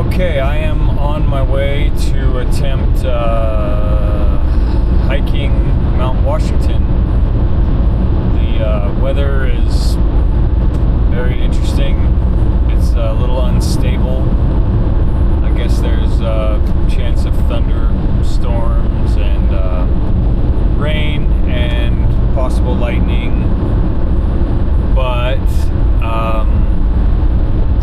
Okay, I am on my way to attempt hiking Mount Washington. The weather is very interesting. It's a little unstable. I guess there's a chance of thunderstorms and rain and possible lightning. But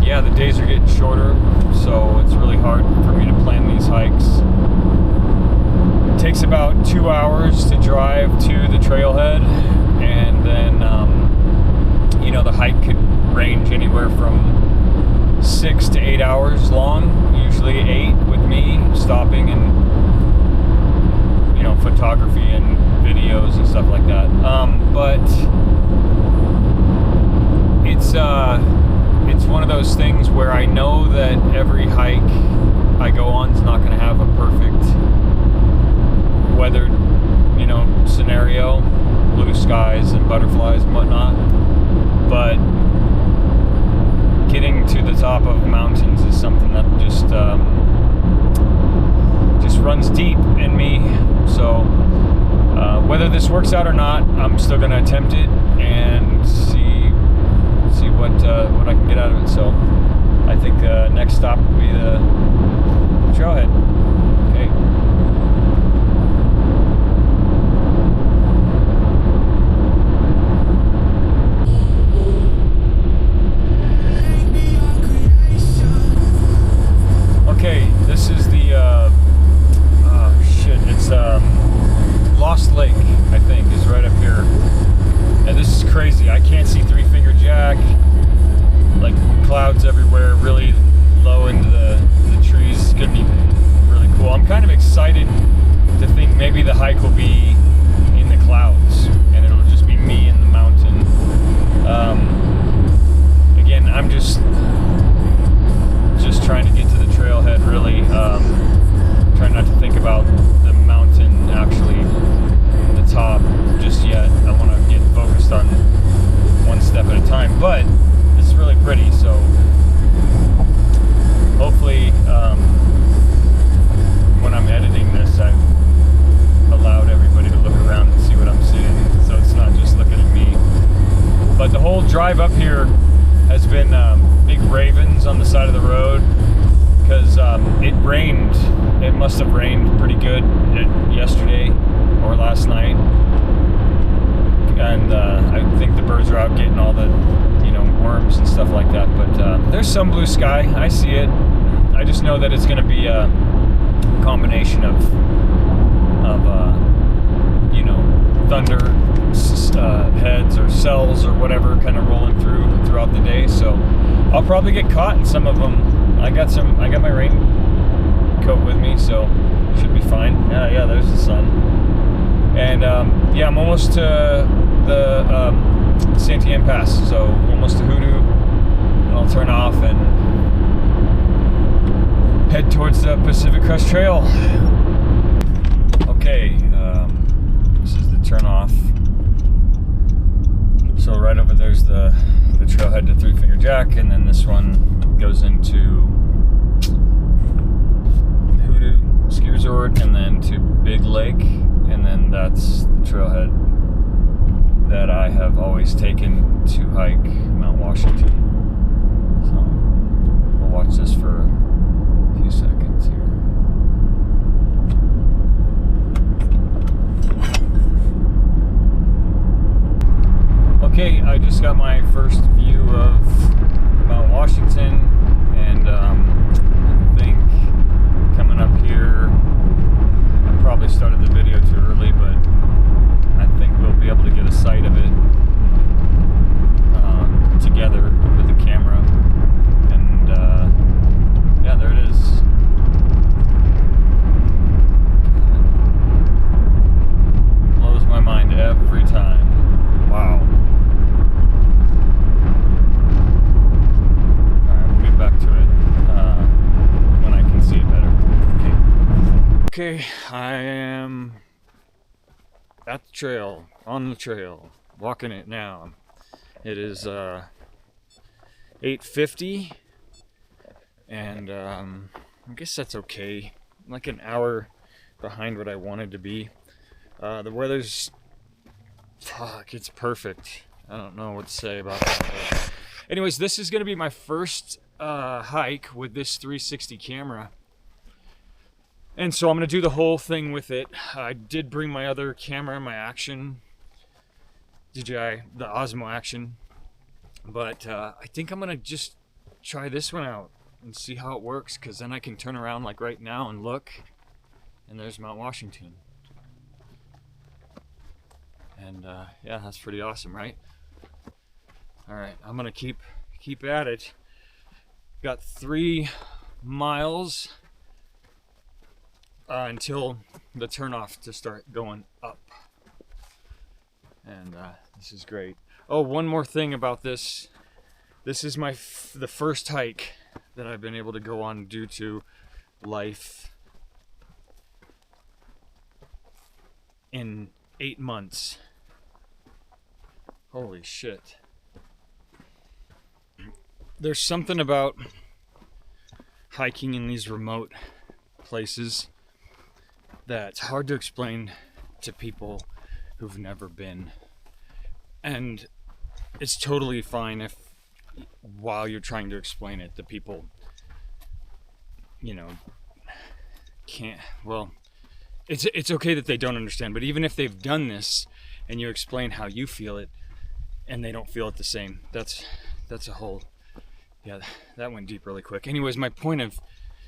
yeah, the days are getting shorter, so it's really hard for me to plan these hikes. It takes about 2 hours to drive to the trailhead, and then the hike could range anywhere from 6 to 8 hours long, usually 8 with me stopping and photography and videos and stuff like that. But it's one of those things where I know that every hike I go on is not going to have a perfect weather, scenario, blue skies and butterflies and whatnot. But getting to the top of mountains is something that just runs deep in me. So whether this works out or not, I'm still going to attempt it and see what I can get out of it. So I think next stop will be the trailhead. Okay. Okay, this is the it's Lost Lake, I think, is right up here. And this is crazy. I can't see Three Finger Jack. Like clouds everywhere, really low into the trees. It's gonna be really cool. I'm kind of excited to think maybe the hike will be in the clouds and it'll just be me in the mountain. Again, I'm just trying to get to the trailhead, really. Trying not to think about the mountain actually at the top just yet. I want to get focused on one step at a time, but it's really pretty, so hopefully when I'm editing this, I've allowed everybody to look around and see what I'm seeing, so it's not just looking at me. But the whole drive up here has been big ravens on the side of the road, because it rained. It must have rained pretty good yesterday or last night, and I think the birds are out getting all the worms and stuff like that. But there's some blue sky. I see it. I just know that it's going to be a combination of thunder heads or cells or whatever kind of rolling throughout the day. So I'll probably get caught in some of them. I got my raincoat with me, so should be fine. Yeah, there's the sun. And I'm almost to the Santiam Pass, so almost to Hoodoo, and I'll turn off and head towards the Pacific Crest Trail. Okay, this is the turn off. So right over there's the trailhead to Three Finger Jack, and then this one goes into Hoodoo Ski Resort, and then to Big Lake, and then that's the trailhead that I have always taken to hike Mount Washington. So we'll watch this for a few seconds here. Okay, I just got my first view of Mount Washington, and I think coming up here, I probably started the video too early, but I think we'll be able to get a sight of it together with the camera. And yeah, there it is. Blows my mind every time. Wow. Alright, we'll get back to it when I can see it better. Okay, I am at the trail, on the trail, walking it now. It is 8:50 and I guess that's okay. I'm like an hour behind what I wanted to be. The weather's, fuck, it's perfect. I don't know what to say about that. But anyways, this is gonna be my first hike with this 360 camera. And so I'm gonna do the whole thing with it. I did bring my other camera, my Action DJI, the Osmo Action. But I think I'm gonna just try this one out and see how it works, because then I can turn around like right now and look, and there's Mount Washington. And yeah, that's pretty awesome, right? All right, I'm gonna keep at it. Got 3 miles until the turnoff to start going up. And this is great. Oh, one more thing about this. This is the first hike that I've been able to go on due to life in 8 months. Holy shit. There's something about hiking in these remote places that's hard to explain to people who've never been. And it's totally fine if while you're trying to explain it, the people, you know, can't, well, it's okay that they don't understand, but even if they've done this and you explain how you feel it and they don't feel it the same, that's a whole, yeah, that went deep really quick. Anyways, my point of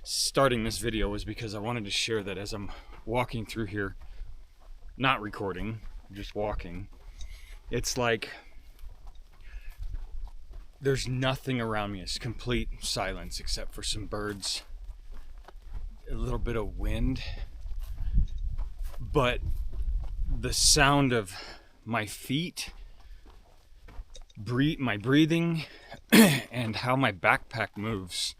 starting this video was because I wanted to share that as I'm walking through here, not recording, just walking, it's like there's nothing around me. It's complete silence except for some birds, a little bit of wind, but the sound of my feet, my breathing, and how my backpack moves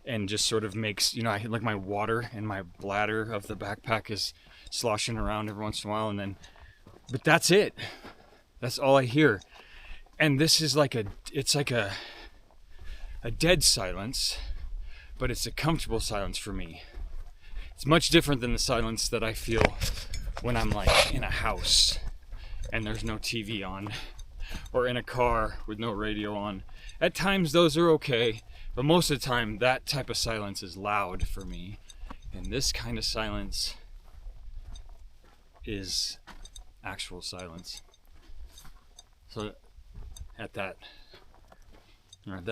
and just sort of makes, you know, I like my water and my bladder of the backpack is sloshing around every once in a while, and then, but that's it. That's all I hear. And this is like it's like a dead silence, but it's a comfortable silence for me. It's much different than the silence that I feel when I'm like in a house and there's no TV on, or in a car with no radio on. At times those are okay, but most of the time that type of silence is loud for me. And this kind of silence is actual silence. So at that at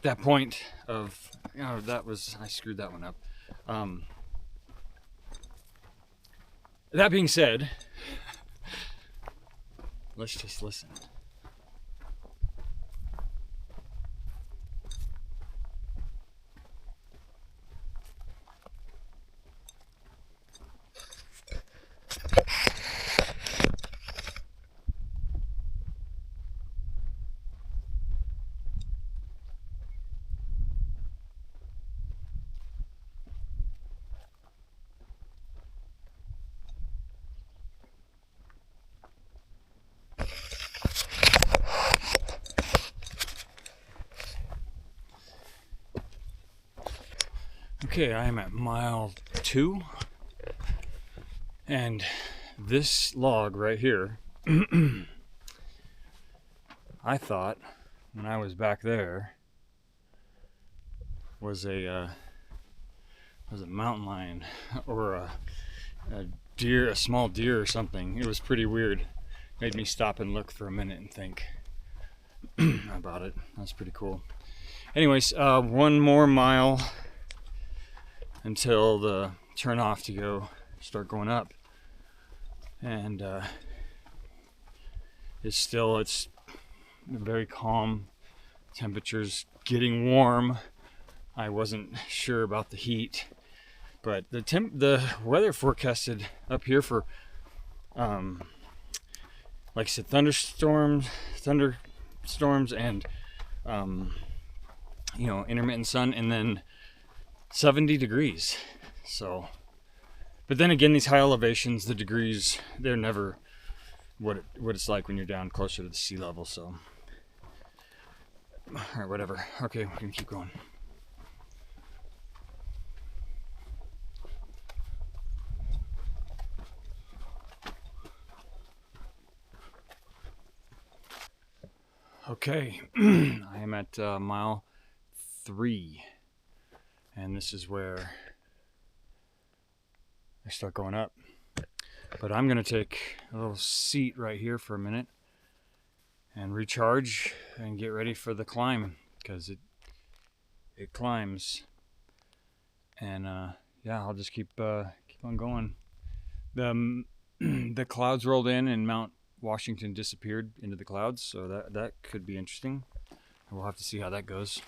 that point of, you know, I screwed that one up. That being said, let's just listen. Okay, I am at mile 2, and this log right here, I thought when I was back there was a mountain lion or a deer, a small deer or something. It was pretty weird. Made me stop and look for a minute and think about it. That's pretty cool. Anyways, 1 more mile until the turn off to start going up, and it's very calm. Temperatures getting warm. I wasn't sure about the heat, but the weather forecasted up here for like I said, thunderstorms and you know, intermittent sun, and then 70 degrees. So, but then again, these high elevations, the degrees, they're never what it's like when you're down closer to the sea level. So, all right, whatever. Okay, we can keep going. Okay, I am at mile 3, and this is where I start going up. But I'm gonna take a little seat right here for a minute and recharge and get ready for the climb, because it climbs. And yeah, I'll just keep on going. The clouds rolled in and Mount Washington disappeared into the clouds, so that could be interesting. We'll have to see how that goes.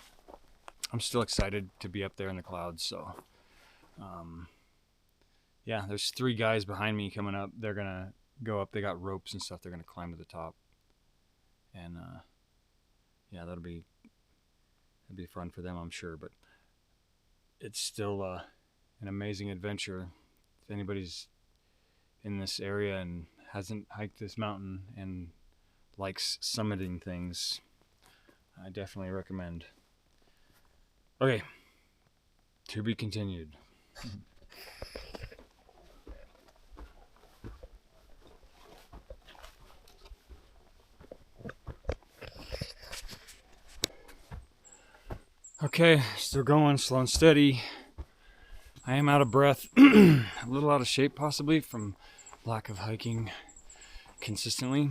I'm still excited to be up there in the clouds. So yeah, there's 3 guys behind me coming up. They're gonna go up. They got ropes and stuff. They're gonna climb to the top, and yeah, that'll be fun for them, I'm sure. But it's still an amazing adventure. If anybody's in this area and hasn't hiked this mountain and likes summiting things, I definitely recommend. Okay, to be continued. Okay, still going, slow and steady. I am out of breath, a little out of shape possibly from lack of hiking consistently,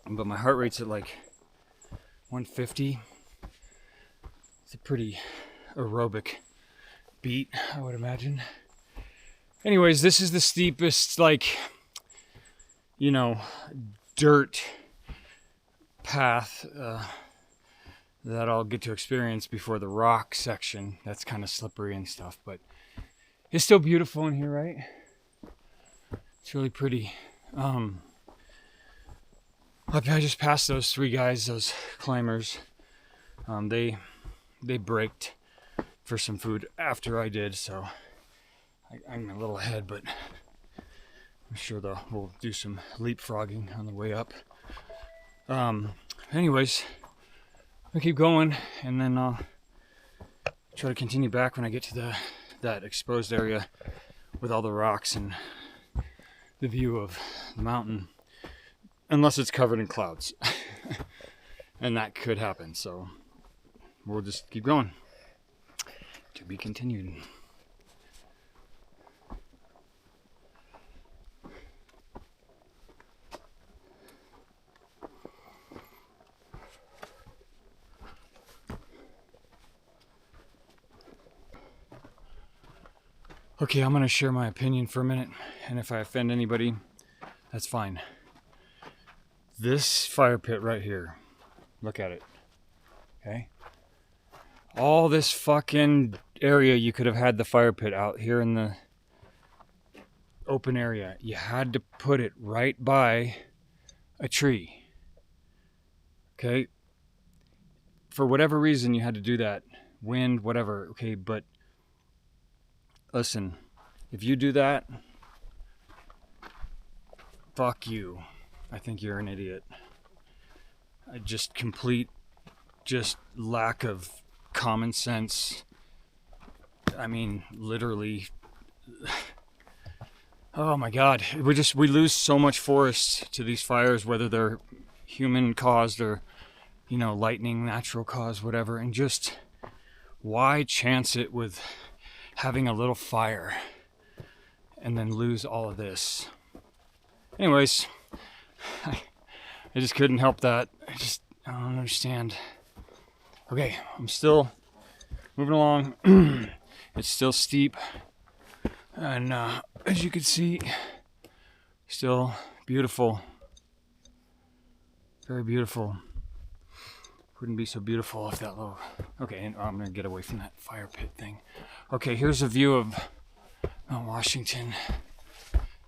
but my heart rate's at like 150. It's a pretty aerobic beat, I would imagine. Anyways, this is the steepest, like, you know, dirt path that I'll get to experience before the rock section. That's kind of slippery and stuff, but it's still beautiful in here, right? It's really pretty. I just passed those 3 guys, those climbers. They braked for some food after I did, so I'm a little ahead, but I'm sure we'll do some leapfrogging on the way up. Anyways, I'll keep going, and then I'll try to continue back when I get to that exposed area with all the rocks and the view of the mountain, unless it's covered in clouds. And that could happen, so we'll just keep going. To be continued. Okay, I'm going to share my opinion for a minute, and if I offend anybody, that's fine. This fire pit right here, look at it, okay? All this fucking area, you could have had the fire pit out here in the open area. You had to put it right by a tree, okay? For whatever reason, you had to do that. Wind, whatever, okay, but listen, if you do that, fuck you. I think you're an idiot. Just lack of common sense. I mean, literally. Oh my God. We lose so much forest to these fires, whether they're human caused or, lightning, natural cause, whatever. And just, why chance it with having a little fire and then lose all of this? Anyways, I just couldn't help that. I don't understand. Okay, I'm still moving along. It's still steep, and as you can see, still beautiful. Very beautiful. Wouldn't be so beautiful if that little... Okay, and I'm gonna get away from that fire pit thing. Okay, here's a view of Mount Washington.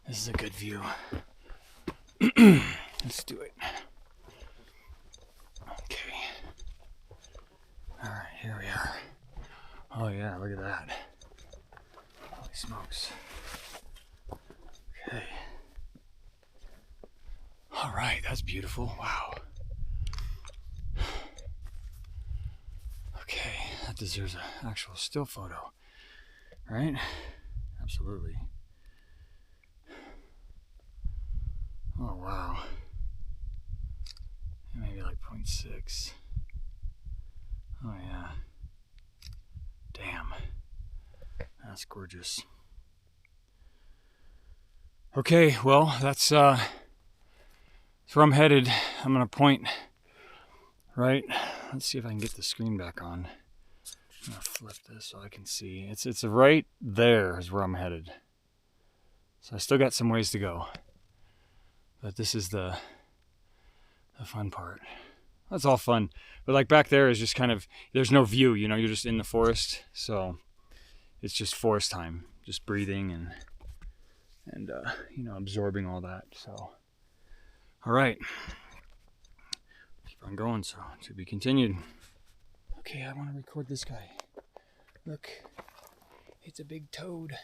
This is a good view. Let's do it. Okay. Alright, here we are. Oh yeah, look at that. Holy smokes. Okay. Alright, that's beautiful. Wow. Okay, that deserves an actual still photo. Right? Absolutely. Oh wow. maybe like 0.6. Oh yeah. Damn. That's gorgeous. Okay, well, that's where I'm headed. I'm gonna point right. Let's see if I can get the screen back on. I'm gonna flip this so I can see. It's right there is where I'm headed. So I still got some ways to go. But this is the fun part. That's all fun. But like back there is just kind of, there's no view, you know, you're just in the forest. So it's just forest time, just breathing and you know, absorbing all that. So, all right, keep on going. So to be continued. Okay, I want to record this guy. Look, it's a big toad.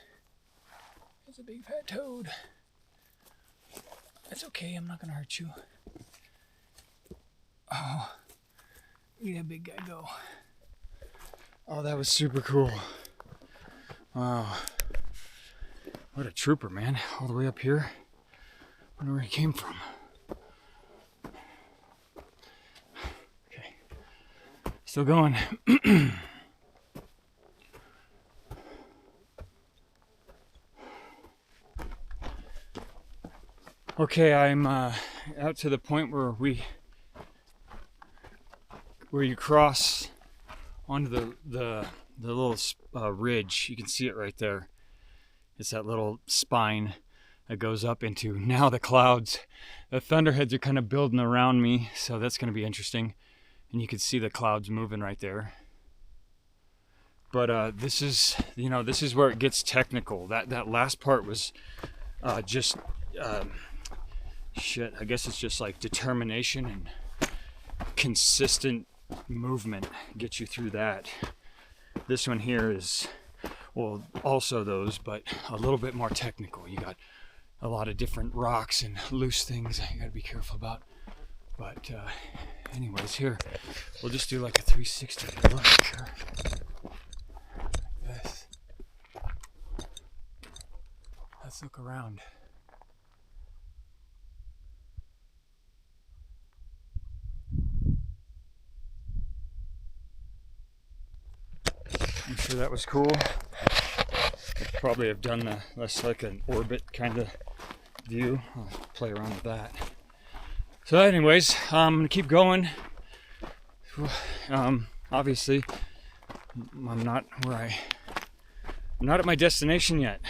It's a big fat toad. That's okay, I'm not gonna hurt you. Oh, look at that big guy go. Oh, that was super cool. Wow. What a trooper, man. All the way up here. I wonder where he came from. Okay. Still going. Okay, I'm out to the point where you cross onto the little ridge. You can see it right there. It's that little spine that goes up into now the clouds. The thunderheads are kind of building around me, so that's going to be interesting. And you can see the clouds moving right there. But this is, you know, this is where it gets technical. That last part was just shit. I guess it's just like determination and consistent movement get you through that. This one here is, well, also those, but a little bit more technical. You got a lot of different rocks and loose things you gotta be careful about. But anyways, here we'll just do like a 360 look. Sure. Yes. Let's look around. I'm sure that was cool. I'd probably have done less like an orbit kind of view. I'll play around with that. So anyways, I'm gonna keep going. Obviously, I'm not at my destination yet.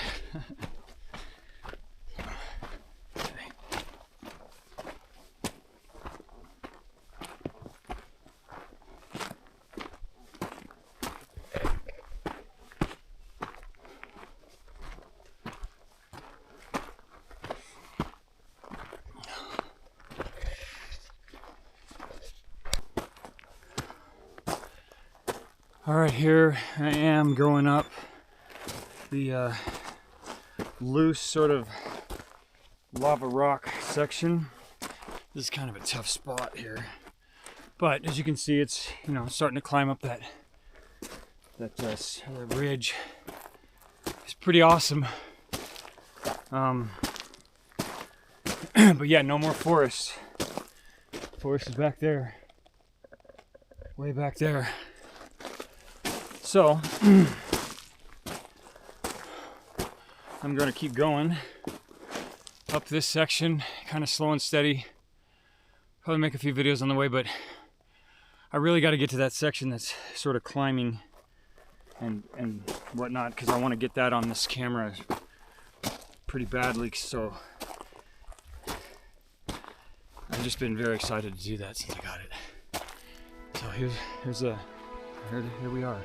All right, here I am going up the loose sort of lava rock section. This is kind of a tough spot here, but as you can see, it's, you know, starting to climb up that ridge. It's pretty awesome. But yeah, no more forest. Forest is back there, way back there. So, I'm going to keep going up this section, kind of slow and steady. Probably make a few videos on the way, but I really got to get to that section that's sort of climbing and whatnot, because I want to get that on this camera pretty badly. So, I've just been very excited to do that since I got it. So here we are.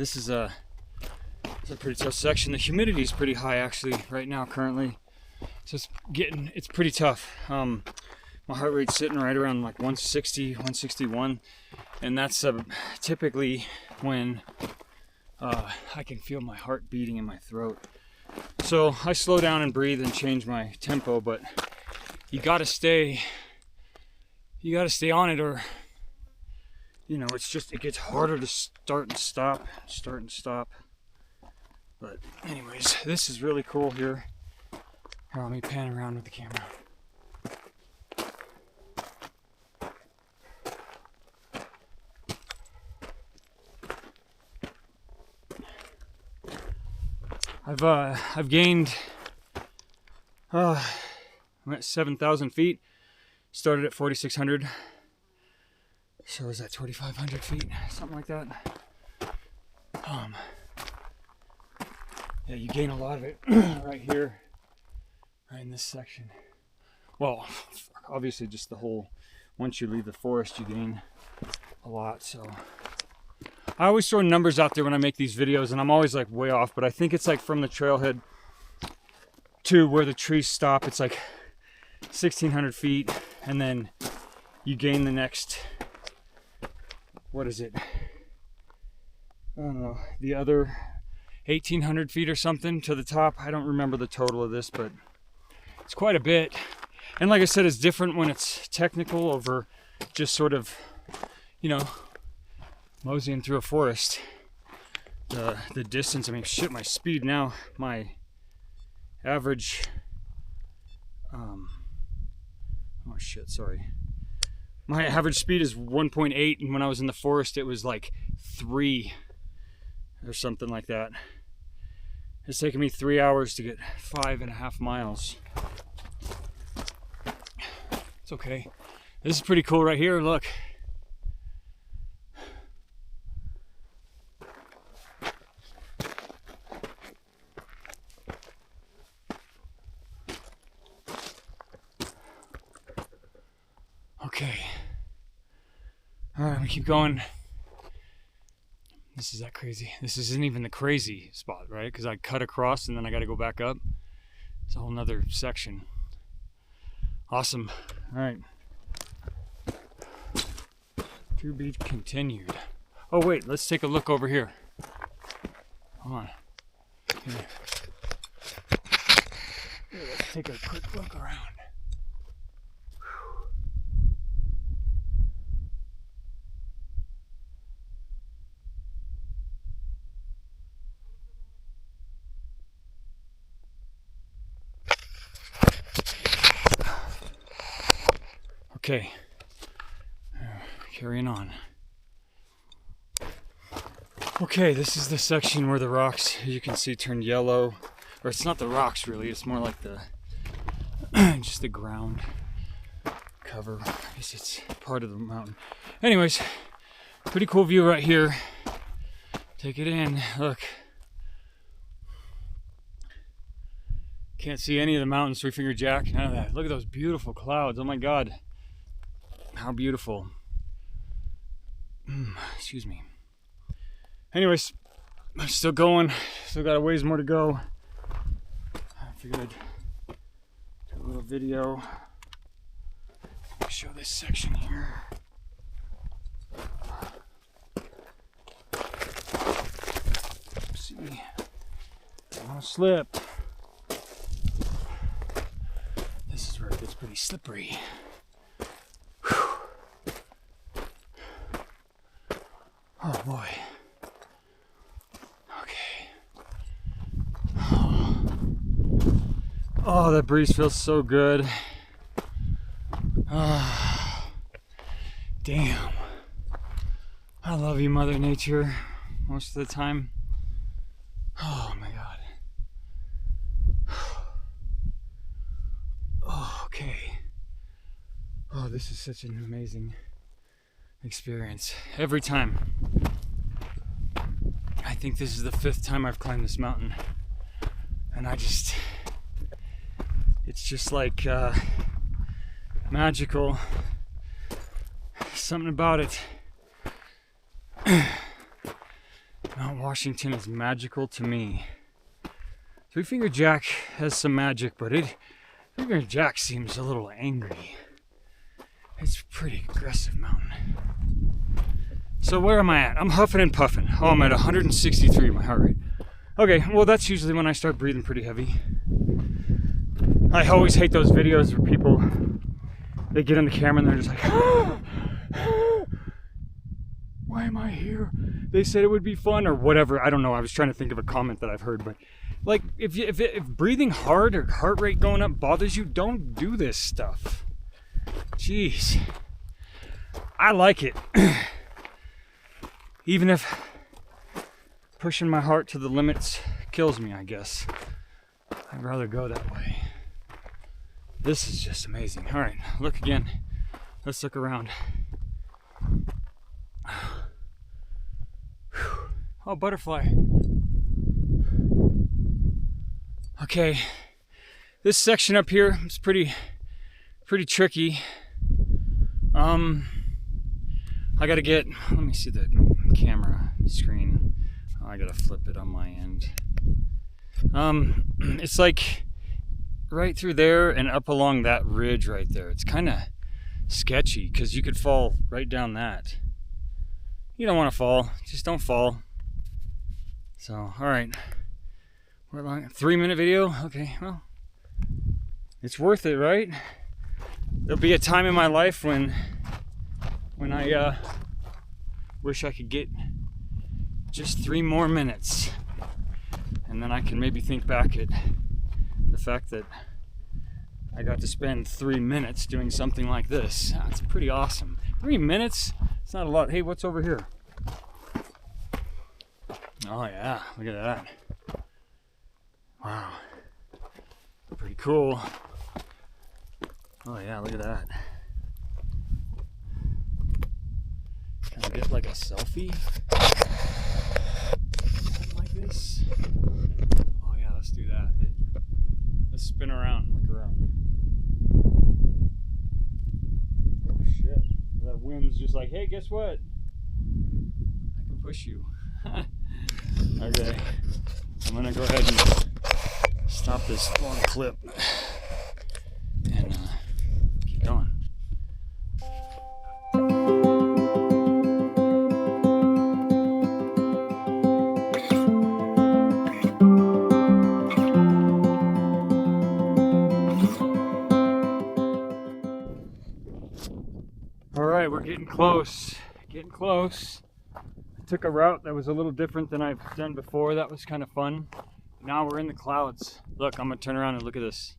this is a pretty tough section. The humidity is pretty high actually right now currently, so it's pretty tough. My heart rate's sitting right around like 160, 161, and that's typically when I can feel my heart beating in my throat. So I slow down and breathe and change my tempo, but you gotta stay on it, or you know, it gets harder to start and stop. But anyways, this is really cool here. Here, let me pan around with the camera. I've gained I'm at 7,000 feet. Started at 4,600. So is that 2,500 feet? Something like that. Yeah, you gain a lot of it right here, right in this section. Well, obviously just the whole, once you leave the forest, you gain a lot. So I always throw numbers out there when I make these videos, and I'm always like way off, but I think it's like from the trailhead to where the trees stop, it's like 1,600 feet, and then you gain the next, what is it? I don't know, the other 1,800 feet or something to the top. I don't remember the total of this, but it's quite a bit. And like I said, it's different when it's technical over just sort of, you know, moseying through a forest. The distance, I mean, shit, my speed now, my average, oh shit, sorry. My average speed is 1.8, and when I was in the forest, it was like 3 or something like that. It's taken me 3 hours to get 5.5 miles. It's okay. This is pretty cool right here, look. Okay. All right, I'm gonna keep going. This is that crazy. This isn't even the crazy spot, right? Because I cut across and then I got to go back up. It's a whole nother section. Awesome. All right. To be continued. Oh wait, let's take a look over here. Hold on. Here, let's take a quick look around. Okay, carrying on. Okay, this is the section where the rocks, as you can see, turned yellow. Or it's not the rocks really, it's more like the just the ground cover. I guess it's part of the mountain. Anyways, pretty cool view right here. Take it in, look. Can't see any of the mountains, Three Finger Jack, none of that. Look at those beautiful clouds, oh my God. How beautiful. Excuse me. Anyways, I'm still going. Still got a ways more to go. I figured I'd do a little video. Show this section here. See, don't want to slip. This is where it gets pretty slippery. Oh boy. Okay. Oh, that breeze feels so good. Damn. I love you, Mother Nature, most of the time. Oh my God. Oh, okay. Oh, this is such an amazing experience. Every time. I think this is the 5th time I've climbed this mountain. And it's just like magical. Something about it. Mount Washington is magical to me. Three Finger Jack has some magic, but Three Finger Jack seems a little angry. It's a pretty aggressive mountain. So where am I at? I'm huffing and puffing. Oh, I'm at 163 my heart rate. Okay, well that's usually when I start breathing pretty heavy. I always hate those videos where people, they get on the camera and they're just like, why am I here? They said it would be fun or whatever. I don't know. I was trying to think of a comment that I've heard, but like if breathing hard or heart rate going up bothers you, don't do this stuff. Jeez. I like it. Even if pushing my heart to the limits kills me, I guess. I'd rather go that way. This is just amazing. All right, look again. Let's look around. Oh, butterfly. Okay, this section up here is pretty tricky. I gotta get, let me see the camera screen. Oh, I gotta flip it on my end. It's like right through there and up along that ridge right there. It's kind of sketchy because you could fall right down that. You don't want to fall, just don't fall. So, all right, we're long, 3-minute video. Okay, well, it's worth it, right? There'll be a time in my life when I wish I could get just 3 more minutes, and then I can maybe think back at the fact that I got to spend 3 minutes doing something like this. That's pretty awesome. 3 minutes? It's not a lot. Hey, what's over here? Oh yeah, look at that. Wow. Pretty cool. Oh yeah, look at that. Can I get like a selfie? Something like this? Oh yeah, let's do that. Let's spin around, look around. Oh shit. That wind's just like, hey, guess what? I can push you. Okay. I'm gonna go ahead and stop this long clip and keep going. All right, we're getting close. Getting close. I took a route that was a little different than I've done before. That was kind of fun. Now we're in the clouds. Look, I'm gonna turn around and look at this.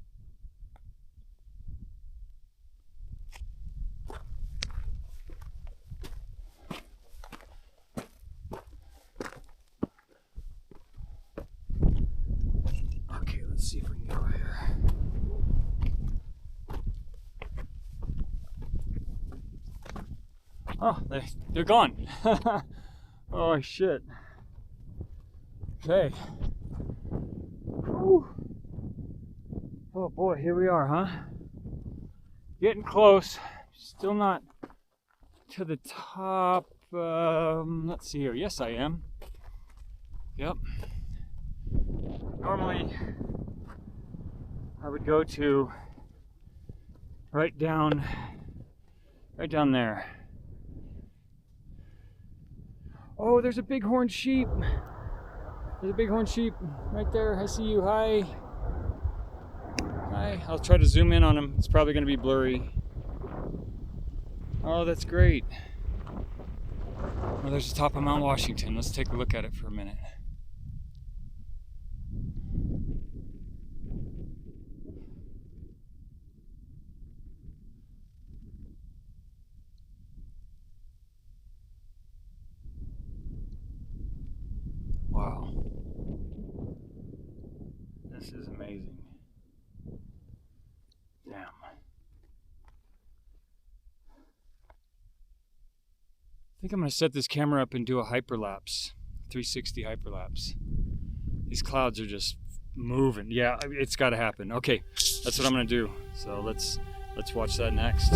Okay, let's see if we can get over here. Oh, they're gone. Oh shit. Okay. Whew. Oh boy, here we are, huh? Getting close. Still not to the top. Let's see here. Yes, I am. Yep. Normally, I would go to right down there. Oh, there's a bighorn sheep. There's a bighorn sheep right there. I see you. Hi. Hi. I'll try to zoom in on him. It's probably going to be blurry. Oh, that's great. Oh, there's the top of Mount Washington. Let's take a look at it for a minute. Wow. This is amazing. Damn. I think I'm going to set this camera up and do a hyperlapse, 360 hyperlapse. These clouds are just moving. Yeah, it's got to happen. Okay, that's what I'm going to do. So let's watch that next.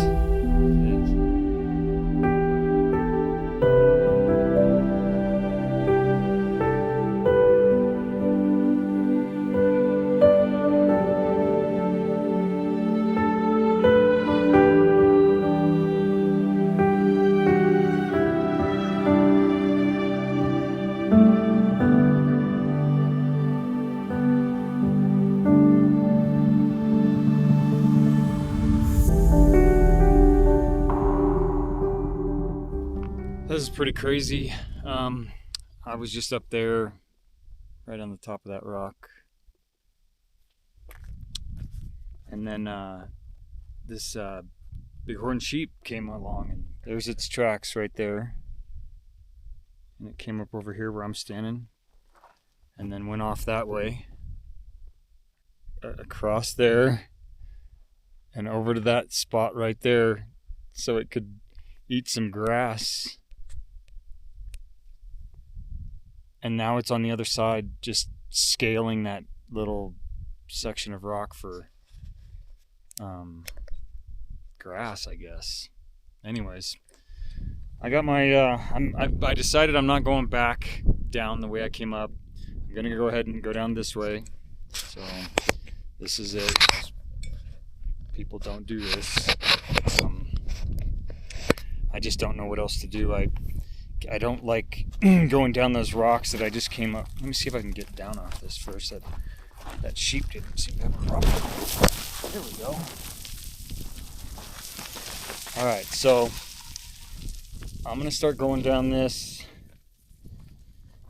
this is pretty crazy. I was just up there, right on the top of that rock. And then this bighorn sheep came along, and there's its tracks right there. And it came up over here where I'm standing, and then went off that way, across there, and over to that spot right there, so it could eat some grass. And now it's on the other side, just scaling that little section of rock for grass, I guess. Anyways, I got my I decided I'm not going back down the way I came up. I'm gonna go ahead and go down this way. So this is it. People don't do this. I just don't know what else to do. I don't like going down those rocks that I just came up. Let me see if I can get down off this first. That sheep didn't seem to have a problem. There we go. Alright, so I'm going to start going down this.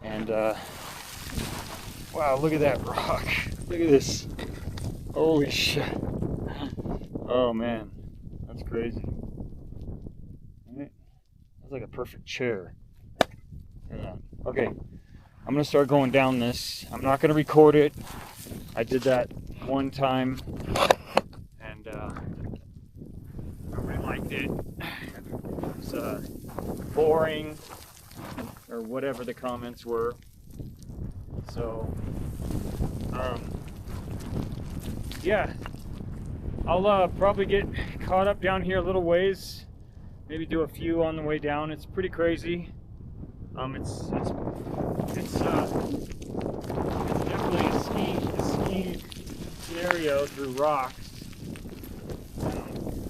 And, wow, look at that rock. Look at this. Holy shit. Oh, man. That's crazy. That's like a perfect chair. Yeah. Okay, I'm gonna start going down this. I'm not gonna record it. I did that one time, and I really liked it. It was boring, or whatever the comments were. So, yeah, I'll probably get caught up down here a little ways. Maybe do a few on the way down. It's pretty crazy. It's definitely a skiing scenario through rocks.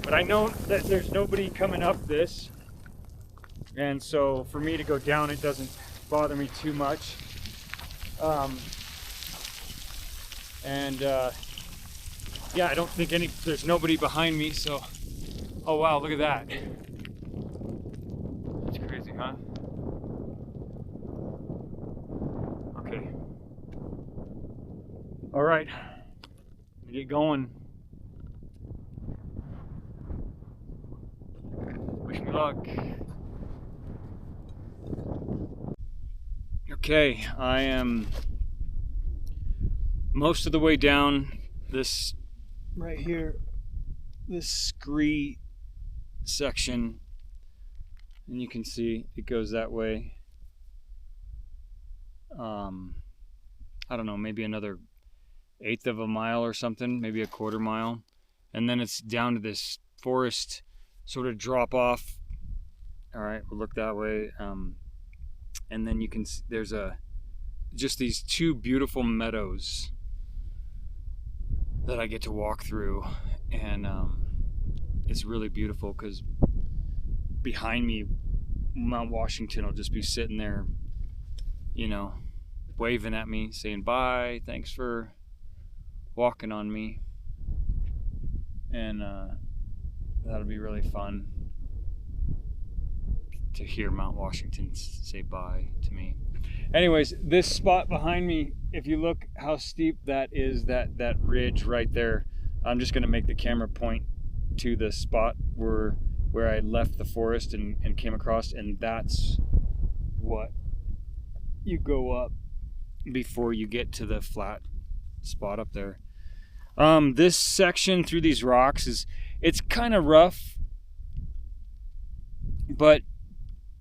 But I know that there's nobody coming up this, and so for me to go down, it doesn't bother me too much. Yeah, I don't think there's nobody behind me. So, oh wow, look at that. That's crazy, huh? Okay. All right. Get going. Wish me luck. Okay, I am most of the way down this right here, this scree section, and you can see it goes that way. I don't know, maybe another 1/8 of a mile or something, maybe a 1/4 mile, and then it's down to this forest sort of drop off. All right, we'll look that way, and then you can see there's just these two beautiful meadows that I get to walk through, and it's really beautiful because behind me Mount Washington will just be sitting there, you know, waving at me, saying bye, thanks for walking on me, and that'll be really fun to hear Mount Washington say bye to me. Anyways, this spot behind me, if you look how steep that is, that ridge right there, I'm just going to make the camera point to the spot where I left the forest and came across, and that's what you go up before you get to the flat spot up there. This section through these rocks it's kind of rough, but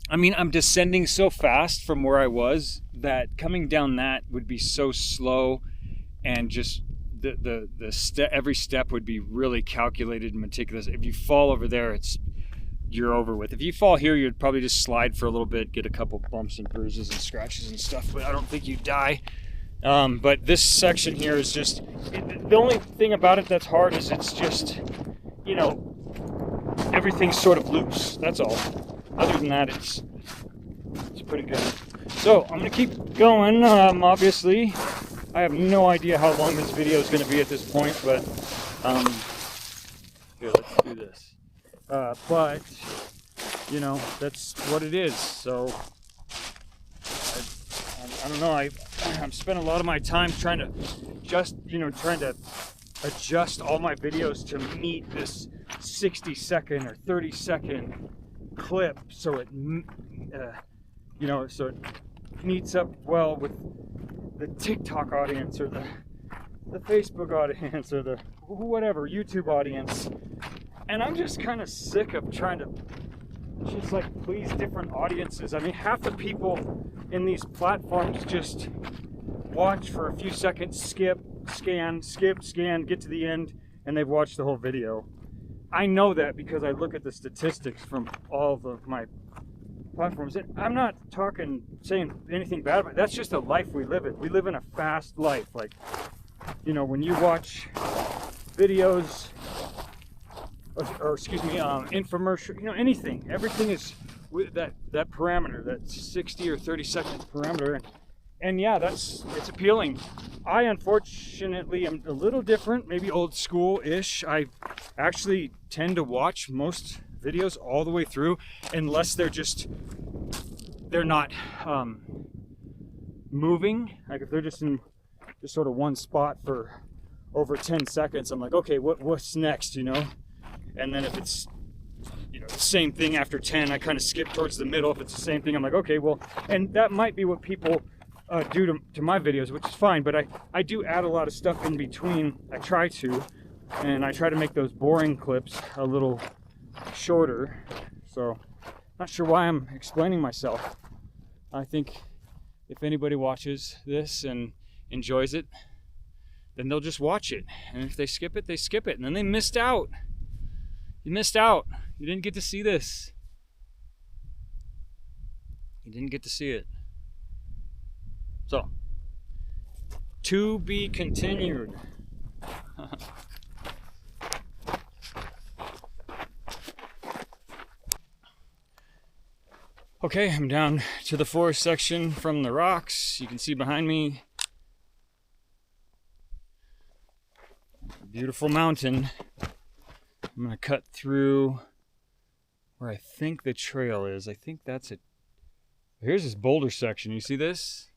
I mean, I'm descending so fast from where I was that coming down that would be so slow, and just every step would be really calculated and meticulous. If you fall over there, you're over with. If you fall here, you'd probably just slide for a little bit, get a couple bumps and bruises and scratches and stuff, but I don't think you'd die. But this section here is just, the only thing about it that's hard is it's just, you know, everything's sort of loose, that's all. Other than that, it's pretty good. So I'm gonna keep going. Obviously, I have no idea how long this video is gonna be at this point, but here, let's do this. But you know, that's what it is. So I don't know. I've spent a lot of my time trying to adjust all my videos to meet this 60-second or 30-second clip, so it so it meets up well with the TikTok audience or the Facebook audience or the whatever YouTube audience. And I'm just kind of sick of trying to just like please different audiences. I mean, half the people in these platforms just watch for a few seconds, skip, scan, get to the end, and they've watched the whole video. I know that because I look at the statistics from all of my platforms. And I'm not saying anything bad about it. That's just a life we live in. We live in a fast life. Like, you know, when you watch videos, infomercial, you know, anything, everything is with that parameter, that 60 or 30 second parameter. And yeah, it's appealing. I unfortunately am a little different, maybe old school-ish. I actually tend to watch most videos all the way through, unless they're not moving. Like if they're just in just sort of one spot for over 10 seconds, I'm like, okay, what's next, you know? And then if it's, you know, the same thing after 10, I kind of skip towards the middle. If it's the same thing, I'm like, okay, well, and that might be what people do to my videos, which is fine, but I do add a lot of stuff in between. I try to make those boring clips a little shorter. So not sure why I'm explaining myself. I think if anybody watches this and enjoys it, then they'll just watch it, and if they skip it, they skip it, and then they missed out. You missed out. You didn't get to see this. You didn't get to see it. So, to be continued. Okay, I'm down to the forest section from the rocks. You can see behind me a beautiful mountain. I'm gonna cut through where I think the trail is. I think that's it. Here's this boulder section. You see this?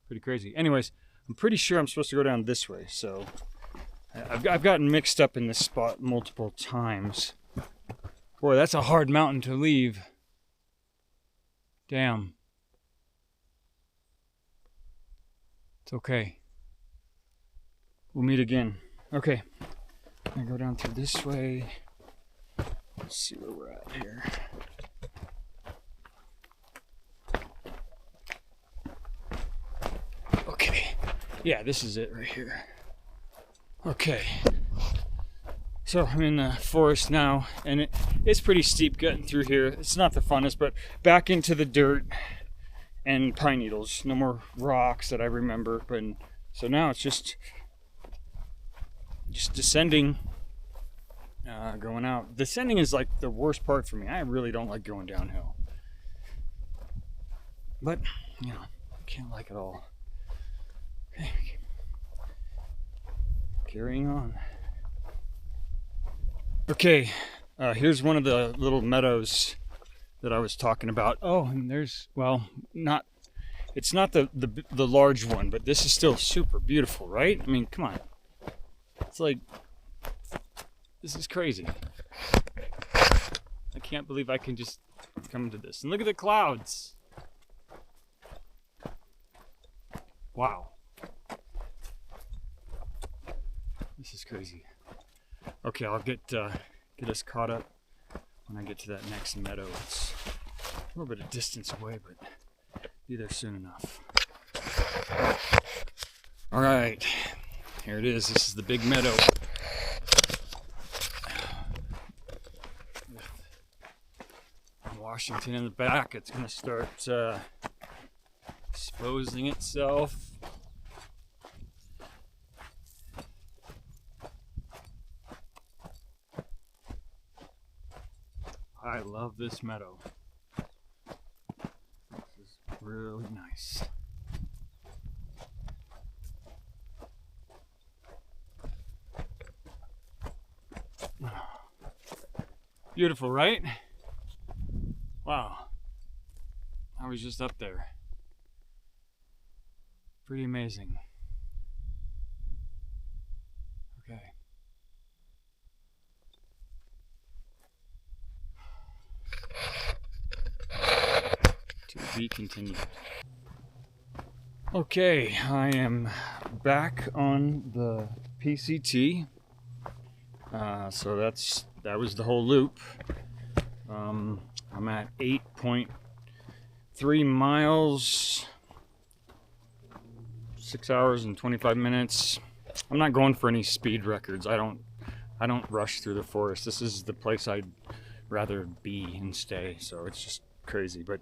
Pretty crazy. Anyways, I'm pretty sure I'm supposed to go down this way, so I've gotten mixed up in this spot multiple times. Boy, that's a hard mountain to leave. Damn. It's okay. We'll meet again. Okay. I'm gonna go down through this way. Let's see where we're at here. Okay. Yeah, this is it right here. Okay. So I'm in the forest now, and it's pretty steep getting through here. It's not the funnest, but back into the dirt and pine needles. No more rocks that I remember. But so now it's just descending, going out. Descending is like the worst part for me. I really don't like going downhill. But, you know, I can't like it all. Okay. Carrying on. Okay, here's one of the little meadows that I was talking about. Oh, and there's, well, it's not the large one, but this is still super beautiful, right? I mean, come on. It's like, this is crazy. I can't believe I can just come to this. And look at the clouds. Wow. This is crazy. Okay, I'll get us caught up when I get to that next meadow. It's a little bit of distance away, but be there soon enough. All right, here it is. This is the big meadow. Washington in the back. It's going to start exposing itself. I love this meadow. This is really nice. Beautiful, right? Wow. I was just up there. Pretty amazing. Okay. To be continued. Okay, I am back on the PCT. So that was the whole loop. I'm at 8.3 miles, 6 hours and 25 minutes. I'm not going for any speed records. I don't rush through the forest. This is the place I'd rather be and stay. So it's just crazy. But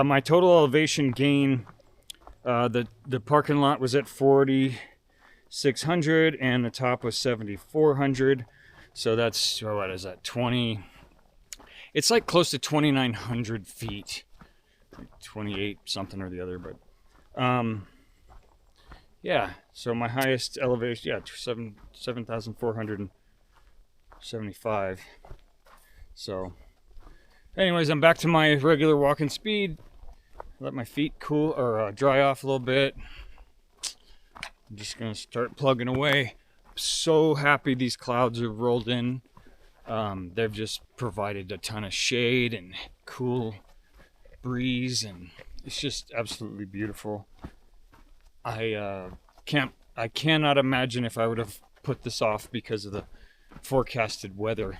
my total elevation gain, the parking lot was at 4,600 and the top was 7,400. So that's, what is that, 20? It's like close to 2,900 feet, like 28 something or the other. But yeah, so my highest elevation, yeah, 7,475. So anyways, I'm back to my regular walking speed. Let my feet cool or dry off a little bit. I'm just gonna start plugging away. I'm so happy these clouds have rolled in. They've just provided a ton of shade and cool breeze, and it's just absolutely beautiful. I cannot imagine if I would have put this off because of the forecasted weather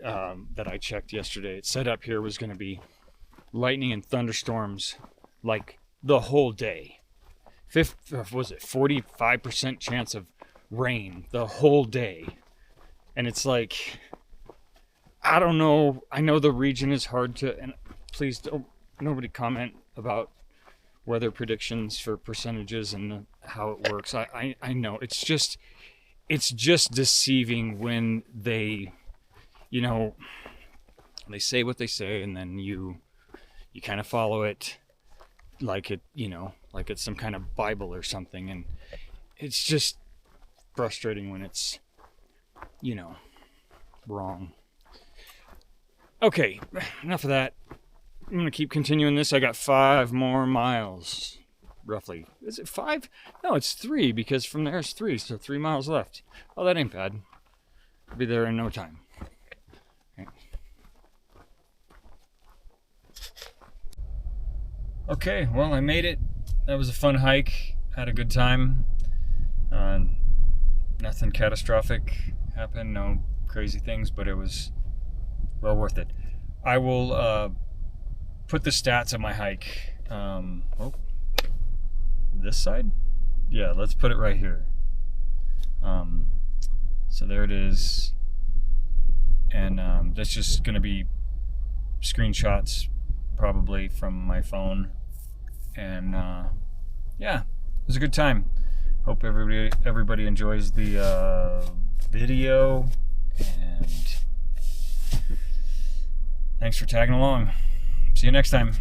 that I checked yesterday. It said up here was going to be lightning and thunderstorms like the whole day. Was it 45% chance of rain the whole day? And it's like, I don't know. I know the region is hard to, and please don't, nobody comment about weather predictions for percentages and how it works. I know it's just deceiving when they, you know, they say what they say and then you kind of follow it like it, you know, like it's some kind of Bible or something. And it's just frustrating when it's, you know, wrong. Okay, enough of that. I'm going to keep continuing this. I got 5 more miles, roughly. Is it 5? No, it's 3, because from there it's 3, so 3 miles left. Oh, that ain't bad. I'll be there in no time. Okay, well, I made it. That was a fun hike. Had a good time. Nothing catastrophic happened, no crazy things, but it was well worth it. I will put the stats of my hike. This side? Yeah, let's put it right here. So there it is. And that's just going to be screenshots probably from my phone. And yeah, it was a good time. Hope everybody enjoys the video, and thanks for tagging along. See you next time.